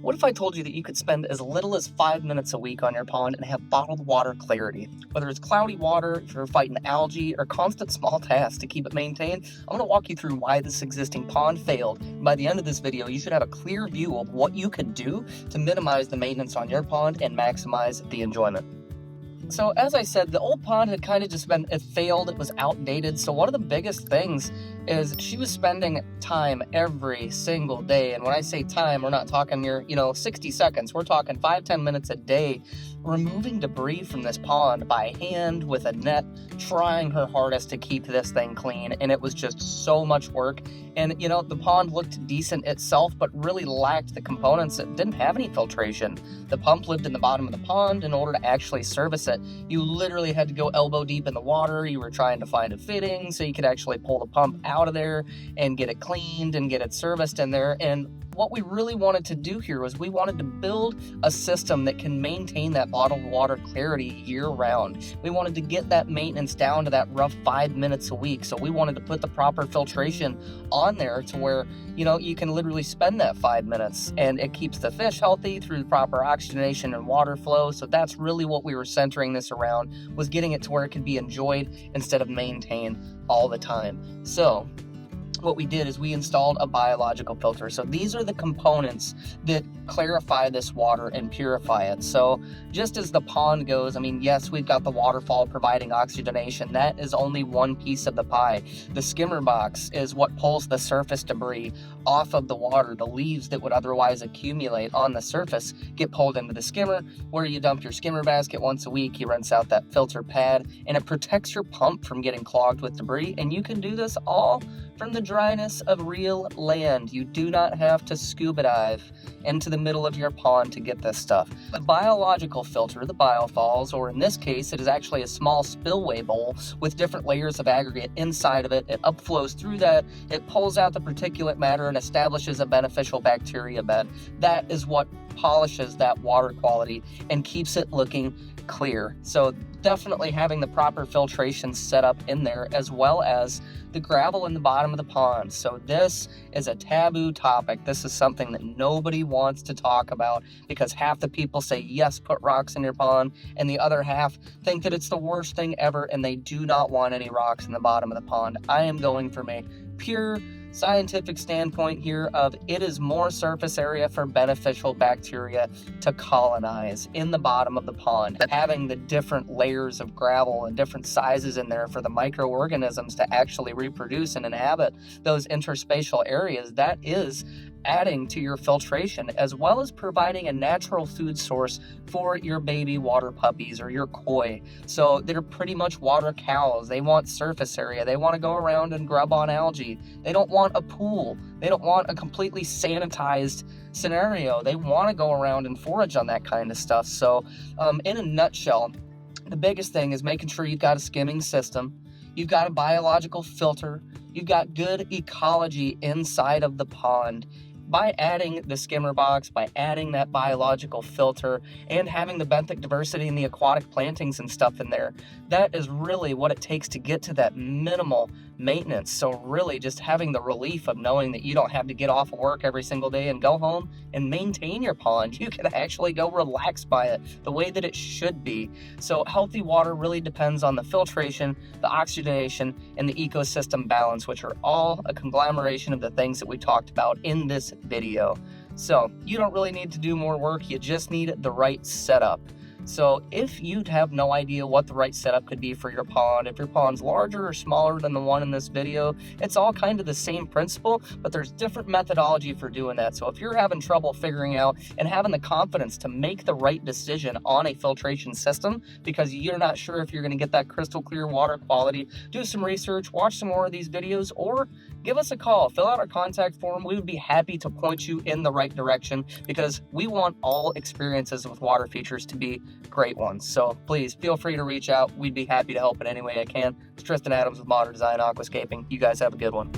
What if I told you that you could spend as little as 5 minutes a week on your pond and have bottled water clarity? Whether it's cloudy water, if you're fighting algae, or constant small tasks to keep it maintained, I'm going to walk you through why this existing pond failed. By the end of this video, you should have a clear view of what you could do to minimize the maintenance on your pond and maximize the enjoyment. So as I said, the old pond had kind of just it failed, it was outdated. So one of the biggest things is she was spending time every single day. And when I say time, we're not talking your, 60 seconds. We're talking 5-10 minutes a day, removing debris from this pond by hand with a net, trying her hardest to keep this thing clean. And it was just so much work. And, the pond looked decent itself, but really lacked the components. It didn't have any filtration. The pump lived in the bottom of the pond. In order to actually service it, you literally had to go elbow deep in the water. You were trying to find a fitting so you could actually pull the pump out of there and get it cleaned and get it serviced in there. And what we really wanted to do here was we wanted to build a system that can maintain that bottled water clarity year-round. We wanted to get that maintenance down to that rough 5 minutes a week. So we wanted to put the proper filtration on there to where, you can literally spend that 5 minutes and it keeps the fish healthy through the proper oxygenation and water flow. So that's really what we were centering this around, was getting it to where it could be enjoyed instead of maintained all the time. So what we did is we installed a biological filter. So these are the components that clarify this water and purify it. So just as the pond goes, yes, we've got the Waterfall providing oxygenation. That is only one piece of the pie. The skimmer box is what pulls the surface debris off of the water. The leaves that would otherwise accumulate on the surface get pulled into the skimmer, where you dump your skimmer basket once a week. You rinse out that filter pad, and it protects your pump from getting clogged with debris. And you can do this all from the dryness of real land. You do not have to scuba dive into the middle of your pond to get this stuff. The biological filter, the biofalls, or in this case, it is actually a small spillway bowl with different layers of aggregate inside of it. It upflows through that, it pulls out the particulate matter and establishes a beneficial bacteria bed. That is what polishes that water quality and keeps it looking clear. So definitely having the proper filtration set up in there, as well as the gravel in the bottom of the pond. So this is a taboo topic. This is something that nobody wants to talk about, because half the people say, yes, put rocks in your pond, and the other half think that it's the worst thing ever, and they do not want any rocks in the bottom of the pond. I am going from a pure scientific standpoint here of it is more surface area for beneficial bacteria to colonize in the bottom of the pond. Having the different layers of gravel and different sizes in there for the microorganisms to actually reproduce and inhabit those interspatial areas, that is adding to your filtration, as well as providing a natural food source for your baby water puppies or your koi. So they're pretty much water cows. They want surface area. They want to go around and grub on algae. They don't want a pool. They don't want a completely sanitized scenario. They want to go around and forage on that kind of stuff. So in a nutshell, the biggest thing is making sure you've got a skimming system. You've got a biological filter. You've got good ecology inside of the pond. By adding the skimmer box, by adding that biological filter, and having the benthic diversity and the aquatic plantings and stuff in there, that is really what it takes to get to that minimal maintenance. So really just having the relief of knowing that you don't have to get off of work every single day and go home and maintain your pond. You can actually go relax by it the way that it should be. So healthy water really depends on the filtration, the oxygenation, and the ecosystem balance, which are all a conglomeration of the things that we talked about in this video. So you don't really need to do more work. You just need the right setup. So if you'd have no idea what the right setup could be for your pond, if your pond's larger or smaller than the one in this video, it's all kind of the same principle, but there's different methodology for doing that. So if you're having trouble figuring out and having the confidence to make the right decision on a filtration system because you're not sure if you're going to get that crystal clear water quality, do some research, watch some more of these videos, or give us a call, fill out our contact form. We would be happy to point you in the right direction, because we want all experiences with water features to be great ones. So please feel free to reach out. We'd be happy to help in any way I can. It's Tristan Adams with Modern Design Aquascaping. You guys have a good one.